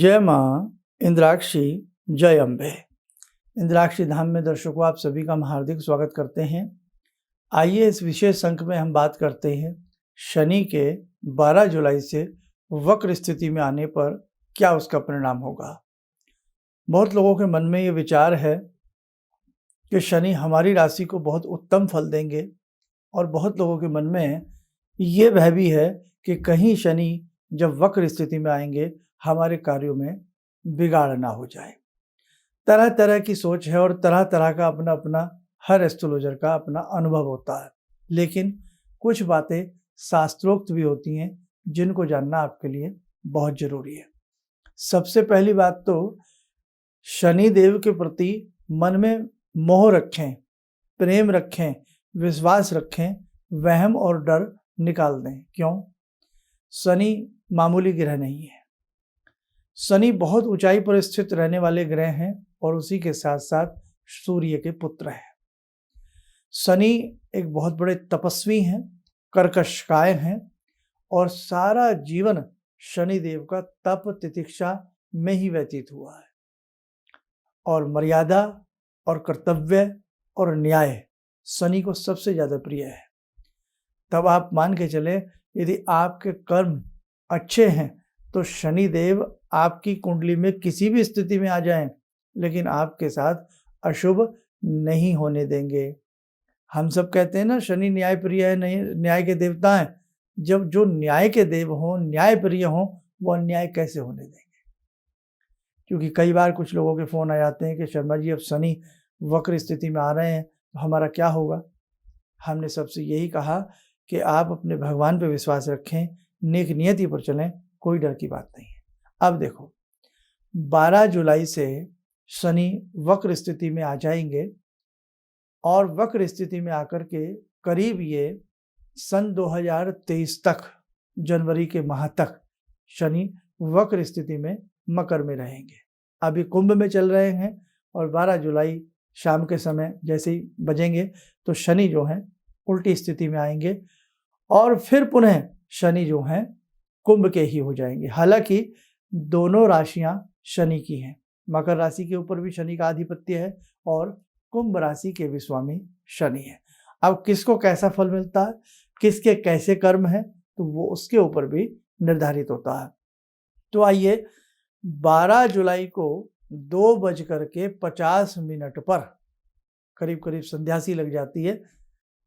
जय माँ इंद्राक्षी, जय अम्बे। इंद्राक्षी धाम में दर्शकों आप सभी का हम हार्दिक स्वागत करते हैं। आइए इस विशेष अंक में हम बात करते हैं शनि के 12 जुलाई से वक्र स्थिति में आने पर क्या उसका परिणाम होगा। बहुत लोगों के मन में ये विचार है कि शनि हमारी राशि को बहुत उत्तम फल देंगे और बहुत लोगों के मन में ये भय भी है कि कहीं शनि जब वक्र स्थिति में आएंगे हमारे कार्यों में बिगाड़ ना हो जाए। तरह तरह की सोच है और तरह तरह का अपना अपना हर एस्ट्रोलॉजर का अपना अनुभव होता है, लेकिन कुछ बातें शास्त्रोक्त भी होती हैं जिनको जानना आपके लिए बहुत जरूरी है। सबसे पहली बात तो शनि देव के प्रति मन में मोह रखें, प्रेम रखें, विश्वास रखें, वहम और डर निकाल दें। क्यों? शनि मामूली ग्रह नहीं है। शनि बहुत ऊंचाई पर स्थित रहने वाले ग्रह हैं और उसी के साथ साथ सूर्य के पुत्र हैं। शनि एक बहुत बड़े तपस्वी हैं, कर्कशकाय हैं और सारा जीवन शनि देव का तप तितिक्षा में ही व्यतीत हुआ है। और मर्यादा और कर्तव्य और न्याय शनि को सबसे ज्यादा प्रिय है। तब आप मान के चले, यदि आपके कर्म अच्छे हैं तो शनि देव आपकी कुंडली में किसी भी स्थिति में आ जाएं, लेकिन आपके साथ अशुभ नहीं होने देंगे। हम सब कहते हैं ना, शनि न्याय प्रिय है, नहीं न्याय के देवता हैं। जब जो न्याय के देव हों, न्याय प्रिय हों, वो अन्याय कैसे होने देंगे? क्योंकि कई बार कुछ लोगों के फोन आ जाते हैं कि शर्मा जी अब शनि वक्र स्थिति में आ रहे हैं तो हमारा क्या होगा। हमने सबसे यही कहा कि आप अपने भगवान पर विश्वास रखें, नेक नियति पर चलें, कोई डर की बात नहीं है। अब देखो, 12 जुलाई से शनि वक्र स्थिति में आ जाएंगे और वक्र स्थिति में आकर के करीब ये सन 2023 तक, जनवरी के माह तक शनि वक्र स्थिति में मकर में रहेंगे। अभी कुंभ में चल रहे हैं और 12 जुलाई शाम के समय जैसे ही बजेंगे तो शनि जो हैं उल्टी स्थिति में आएंगे और फिर पुनः शनि जो हैं कुंभ के ही हो जाएंगे। हालांकि दोनों राशियां शनि की हैं। मकर राशि के ऊपर भी शनि का आधिपत्य है और कुंभ राशि के भी स्वामी शनि है। अब किसको कैसा फल मिलता है, किसके कैसे कर्म है, तो वो उसके ऊपर भी निर्धारित होता है। तो आइए 12 जुलाई को 2:50 पर, करीब करीब संध्या सी लग जाती है,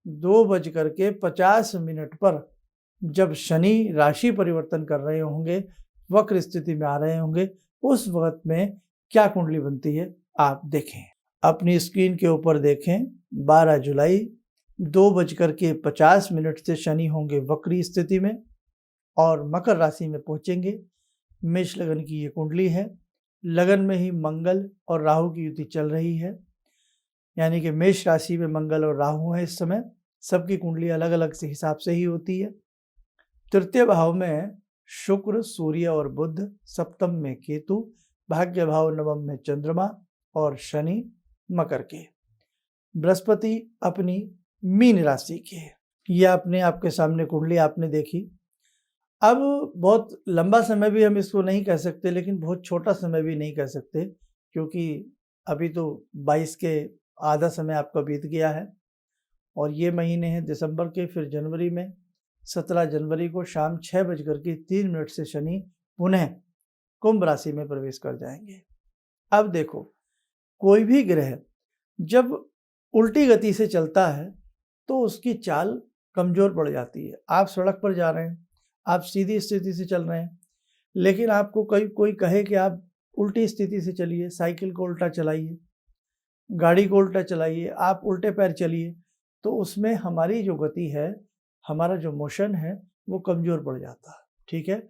2:50 पर जब शनि राशि परिवर्तन कर रहे होंगे, वक्र स्थिति में आ रहे होंगे, उस वक्त में क्या कुंडली बनती है आप देखें। अपनी स्क्रीन के ऊपर देखें, 12 जुलाई 2:50 से शनि होंगे वक्री स्थिति में और मकर राशि में पहुंचेंगे। मेष लगन की ये कुंडली है। लगन में ही मंगल और राहु की युति चल रही है, यानी कि मेष राशि में मंगल और राहु है इस समय। सबकी कुंडली अलग अलग से हिसाब से ही होती है। तृतीय भाव में शुक्र, सूर्य और बुध, सप्तम में केतु, भाग्य भाव नवम में चंद्रमा और शनि मकर के। बृहस्पति अपनी मीन राशि के। यह अपने आपके सामने कुंडली आपने देखी। अब बहुत लंबा समय भी हम इसको नहीं कह सकते, लेकिन बहुत छोटा समय भी नहीं कह सकते, क्योंकि अभी तो 22 के आधा समय आपका बीत गया है और ये महीने हैं दिसंबर के। फिर जनवरी में 17 जनवरी को शाम 6:03 से शनि पुनः कुंभ राशि में प्रवेश कर जाएंगे। अब देखो, कोई भी ग्रह जब उल्टी गति से चलता है तो उसकी चाल कमजोर पड़ जाती है। आप सड़क पर जा रहे हैं, आप सीधी स्थिति से चल रहे हैं, लेकिन आपको कोई कहे कि आप उल्टी स्थिति से चलिए, साइकिल को उल्टा चलाइए, गाड़ी को उल्टा चलाइए, आप उल्टे पैर चलिए, तो उसमें हमारी जो गति है, हमारा जो मोशन है, वो कमजोर पड़ जाता है। ठीक है।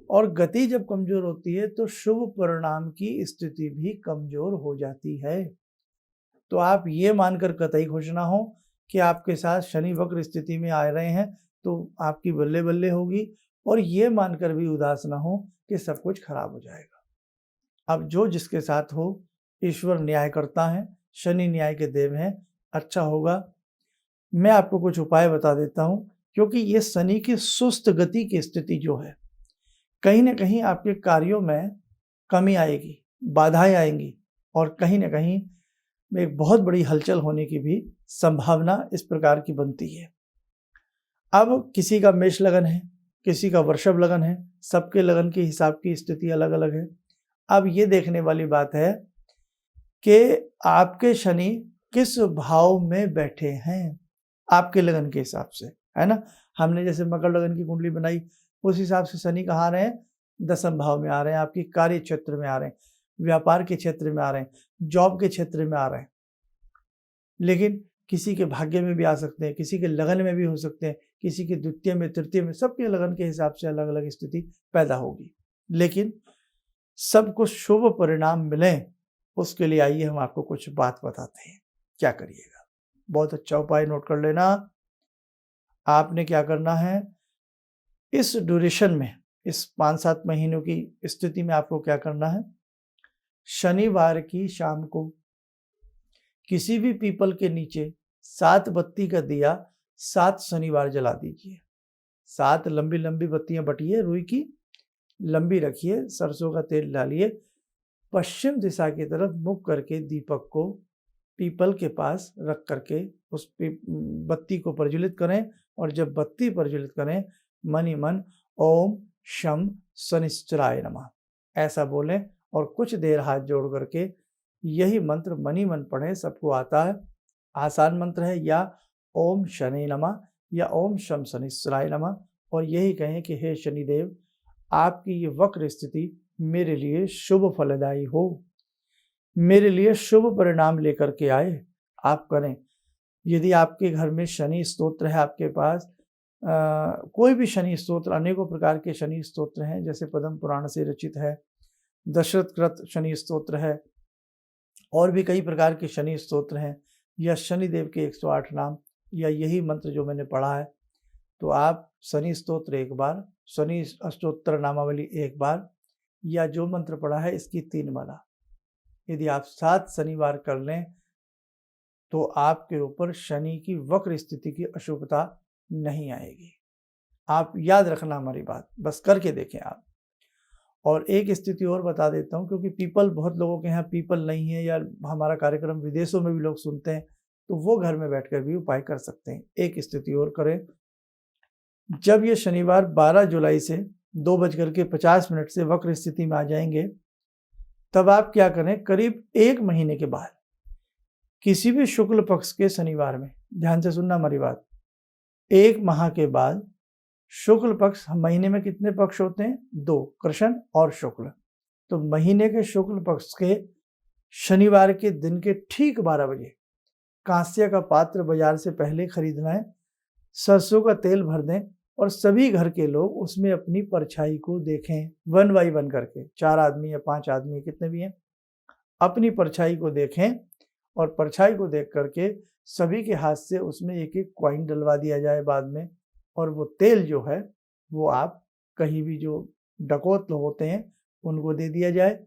और गति जब कमजोर होती है तो शुभ परिणाम की स्थिति भी कमजोर हो जाती है। तो आप ये मानकर कतई खुश ना हो कि आपके साथ शनि वक्र स्थिति में आ रहे हैं तो आपकी बल्ले बल्ले होगी, और ये मानकर भी उदास ना हो कि सब कुछ खराब हो जाएगा। अब जो जिसके साथ हो, ईश्वर न्याय करता है, शनि न्याय के देव हैं, अच्छा होगा। मैं आपको कुछ उपाय बता देता हूं, क्योंकि ये शनि की सुस्त गति की स्थिति जो है, कहीं ना कहीं आपके कार्यों में कमी आएगी, बाधाएं आएंगी और कहीं ना कहीं में एक बहुत बड़ी हलचल होने की भी संभावना इस प्रकार की बनती है। अब किसी का मेष लगन है, किसी का वृषभ लगन है, सबके लगन के हिसाब की स्थिति अलग अलग है। अब ये देखने वाली बात है कि आपके शनि किस भाव में बैठे हैं आपके लगन के हिसाब से, है ना। हमने जैसे मकर लगन की कुंडली बनाई, उस हिसाब से शनि कहाँ आ रहे हैं, 10वें भाव में आ रहे हैं, आपकी कार्य क्षेत्र में आ रहे हैं, व्यापार के क्षेत्र में आ रहे हैं, जॉब के क्षेत्र में आ रहे हैं। लेकिन किसी के भाग्य में भी आ सकते हैं, किसी के लगन में भी हो सकते हैं, किसी के द्वितीय में, तृतीय में, सबके लगन के हिसाब से अलग अलग स्थिति पैदा होगी। लेकिन सबको शुभ परिणाम मिले उसके लिए आइए हम आपको कुछ बात बताते हैं। क्या करिएगा, बहुत अच्छा उपाय नोट कर लेना। आपने क्या करना है, इस ड्यूरेशन में, इस 5-7 महीनों की स्थिति में आपको क्या करना है, शनिवार की शाम को किसी भी पीपल के नीचे 7 बत्ती का दिया 7 शनिवार जला दीजिए। 7 लंबी लंबी बत्तियां बटिए, रुई की लंबी रखिए, सरसों का तेल डालिए, पश्चिम दिशा की तरफ मुख करके दीपक को पीपल के पास रख करके उस बत्ती को प्रज्वलित करें। और जब बत्ती प्रज्वलित करें, मन ही मन ओम शम शनिश्चराय नमः ऐसा बोलें और कुछ देर हाथ जोड़ करके यही मंत्र मन ही मन पढ़ें। सबको आता है, आसान मंत्र है, या ओम शनि नमः या ओम शम शनिश्चराय नमः, और यही कहें कि हे शनिदेव, आपकी ये वक्र स्थिति मेरे लिए शुभ फलदायी हो, मेरे लिए शुभ परिणाम लेकर के आए, आप करें। यदि आपके घर में शनि स्तोत्र है, आपके पास कोई भी शनि स्तोत्र, अनेकों प्रकार के शनि स्तोत्र हैं, जैसे पद्म पुराण से रचित है, दशरथ कृत शनि स्तोत्र है, और भी कई प्रकार के शनि स्तोत्र हैं, या शनिदेव के 108 नाम, या यही मंत्र जो मैंने पढ़ा है, तो आप शनि स्तोत्र एक बार, शनि अष्टोत्तर नामावली एक बार, या जो मंत्र पढ़ा है इसकी 3 माला यदि आप 7 शनिवार कर लें तो आपके ऊपर शनि की वक्र स्थिति की अशुभता नहीं आएगी। आप याद रखना हमारी बात, बस करके देखें आप। और एक स्थिति और बता देता हूँ, क्योंकि पीपल बहुत लोगों के यहाँ पीपल नहीं है, या हमारा कार्यक्रम विदेशों में भी लोग सुनते हैं, तो वो घर में बैठकर भी उपाय कर सकते हैं। एक स्थिति और करें, जब ये शनिवार 12 जुलाई से 2:50 से वक्र स्थिति में आ जाएंगे, तब आप क्या करें, करीब 1 महीने के बाद किसी भी शुक्ल पक्ष के शनिवार में, ध्यान से सुनना हमारी बात, 1 माह के बाद शुक्ल पक्ष, महीने में कितने पक्ष होते हैं, 2, कृष्ण और शुक्ल। तो महीने के शुक्ल पक्ष के शनिवार के दिन के ठीक 12 बजे कांस्य का पात्र बाजार से पहले खरीदना है, सरसों का तेल भर दें और सभी घर के लोग उसमें अपनी परछाई को देखें, 1 बाय 1 करके, 4 आदमी या 5 आदमी कितने भी हैं, अपनी परछाई को देखें, और परछाई को देख करके सभी के हाथ से उसमें एक एक कॉइन डलवा दिया जाए बाद में, और वो तेल जो है वो आप कहीं भी जो डकैत लोग होते हैं उनको दे दिया जाए,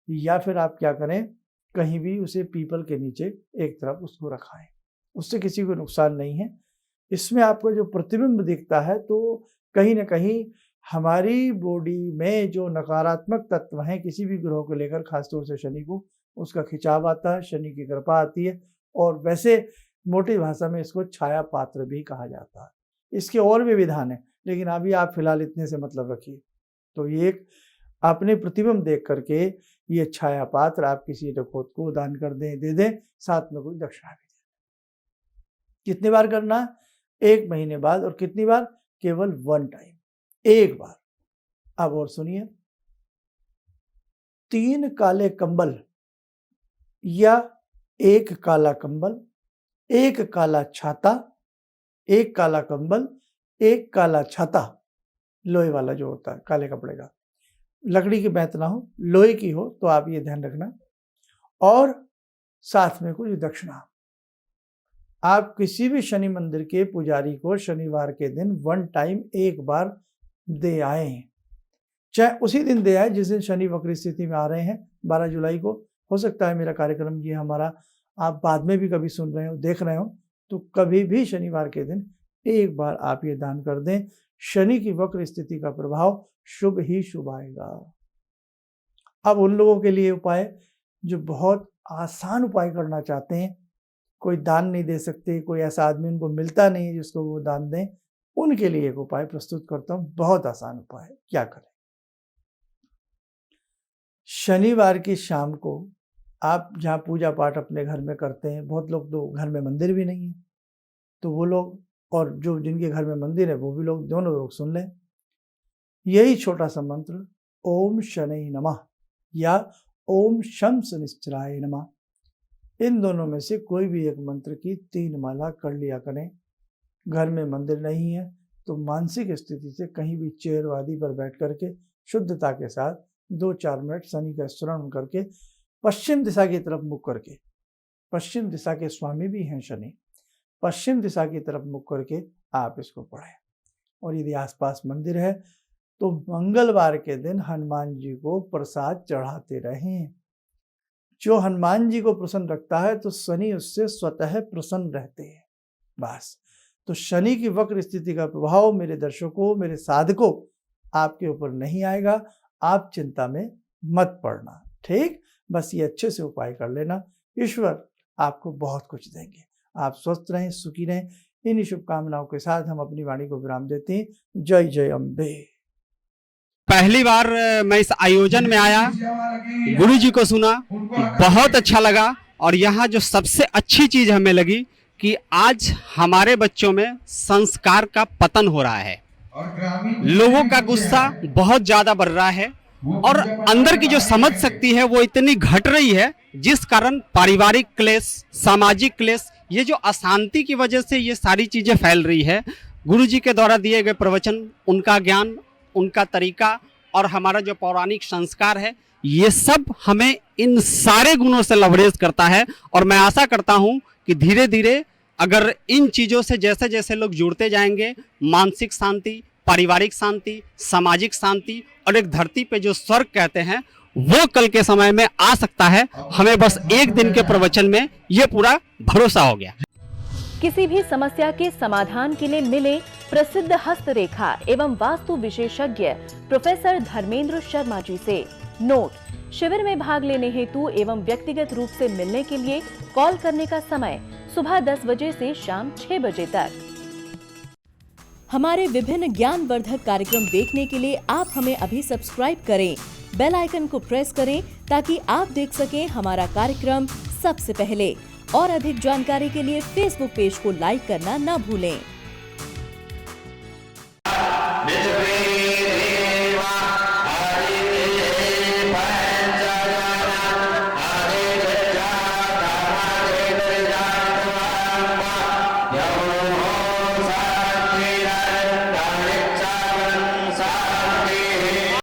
या फिर आप क्या करें, कहीं भी उसे पीपल के नीचे एक तरफ उसको रखाएं, उससे किसी को नुकसान नहीं है। इसमें आपको जो प्रतिबिंब दिखता है, तो कहीं ना कहीं हमारी बॉडी में जो नकारात्मक तत्व हैं किसी भी ग्रह को लेकर, खासतौर से शनि को, उसका खिंचाव आता है, शनि की कृपा आती है, और वैसे मोटी भाषा में इसको छाया पात्र भी कहा जाता है। इसके और भी विधान है, लेकिन अभी आप फिलहाल इतने से मतलब रखिए। तो ये एक अपने प्रतिबिंब देख करके ये छाया पात्र आप किसी डकैत को दान कर दें, दे दें, साथ में कोई दक्षिणा भी दें। कितनी बार करना है, 1 महीने बाद, और कितनी बार, केवल 1 टाइम, एक बार। अब और सुनिए, 3 काले कंबल या 1 काला कंबल, 1 काला छाता, 1 काला कंबल, 1 काला छाता, लोहे वाला जो होता है काले कपड़े का, लकड़ी की बैत ना हो, लोहे की हो, तो आप ये ध्यान रखना, और साथ में कुछ दक्षिणा। आप किसी भी शनि मंदिर के पुजारी को शनिवार के दिन 1 टाइम एक बार दे आए, चाहे उसी दिन दे आए जिस दिन शनि वक्र स्थिति में आ रहे हैं, 12 जुलाई को। हो सकता है मेरा कार्यक्रम ये हमारा आप बाद में भी कभी सुन रहे हो, देख रहे हो, तो कभी भी शनिवार के दिन एक बार आप ये दान कर दें। शनि की वक्र स्थिति का प्रभाव शुभ ही शुभ आएगा। अब उन लोगों के लिए उपाय जो बहुत आसान उपाय करना चाहते हैं, कोई दान नहीं दे सकते, कोई ऐसा आदमी उनको मिलता नहीं है जिसको वो दान दें, उनके लिए एक उपाय प्रस्तुत करता हूँ। बहुत आसान उपाय है। क्या करें? शनिवार की शाम को आप जहाँ पूजा पाठ अपने घर में करते हैं, बहुत लोग तो घर में मंदिर भी नहीं है, तो वो लोग और जो जिनके घर में मंदिर है वो भी लोग, दोनों लोग सुन लें यही छोटा सा मंत्र, ओम शनि नमः या ओम शम शनिश्चराय नमः। इन दोनों में से कोई भी एक मंत्र की 3 माला कर लिया करें। घर में मंदिर नहीं है तो मानसिक स्थिति से कहीं भी चेयर आदि पर बैठ करके शुद्धता के साथ 2-4 मिनट शनि का स्मरण करके पश्चिम दिशा की तरफ मुख करके, पश्चिम दिशा के स्वामी भी हैं शनि, पश्चिम दिशा की तरफ मुख करके आप इसको पढ़ें। और यदि आसपास मंदिर है तो मंगलवार के दिन हनुमान जी को प्रसाद चढ़ाते रहें। जो हनुमान जी को प्रसन्न रखता है तो शनि उससे स्वतः प्रसन्न रहते हैं। बस, तो शनि की वक्र स्थिति का प्रभाव मेरे दर्शकों, मेरे साधकों, आपके ऊपर नहीं आएगा। आप चिंता में मत पड़ना, ठीक? बस ये अच्छे से उपाय कर लेना, ईश्वर आपको बहुत कुछ देंगे। आप स्वस्थ रहें, सुखी रहें। इन्हीं शुभकामनाओं के साथ हम अपनी वाणी को विराम देते हैं। जय जय अम्बे। पहली बार मैं इस आयोजन में आया, गुरु जी को सुना, बहुत अच्छा लगा। और यहाँ जो सबसे अच्छी चीज हमें लगी कि आज हमारे बच्चों में संस्कार का पतन हो रहा है, लोगों का गुस्सा बहुत ज्यादा बढ़ रहा है और अंदर की जो समझ शक्ति है वो इतनी घट रही है, जिस कारण पारिवारिक क्लेश, सामाजिक क्लेश, ये जो अशांति की वजह से ये सारी चीजें फैल रही है। गुरु जी के द्वारा दिए गए प्रवचन, उनका ज्ञान, उनका तरीका और हमारा जो पौराणिक संस्कार है, ये सब हमें इन सारे गुणों से लवरेज करता है। और मैं आशा करता हूं कि धीरे धीरे अगर इन चीजों से जैसे जैसे लोग जुड़ते जाएंगे, मानसिक शांति, पारिवारिक शांति, सामाजिक शांति और एक धरती पे जो स्वर्ग कहते हैं वो कल के समय में आ सकता है। हमें बस एक दिन के प्रवचन में ये पूरा भरोसा हो गया। किसी भी समस्या के समाधान के लिए मिले प्रसिद्ध हस्तरेखा एवं वास्तु विशेषज्ञ प्रोफेसर धर्मेंद्र शर्मा जी से। नोट: शिविर में भाग लेने हेतु एवं व्यक्तिगत रूप से मिलने के लिए कॉल करने का समय सुबह 10 बजे से शाम 6 बजे तक। हमारे विभिन्न ज्ञानवर्धक कार्यक्रम देखने के लिए आप हमें अभी सब्सक्राइब करें, बेल आइकन को प्रेस करें ताकि आप देख सकें हमारा कार्यक्रम सबसे पहले। और अधिक जानकारी के लिए फेसबुक पेज को लाइक करना न भूलें।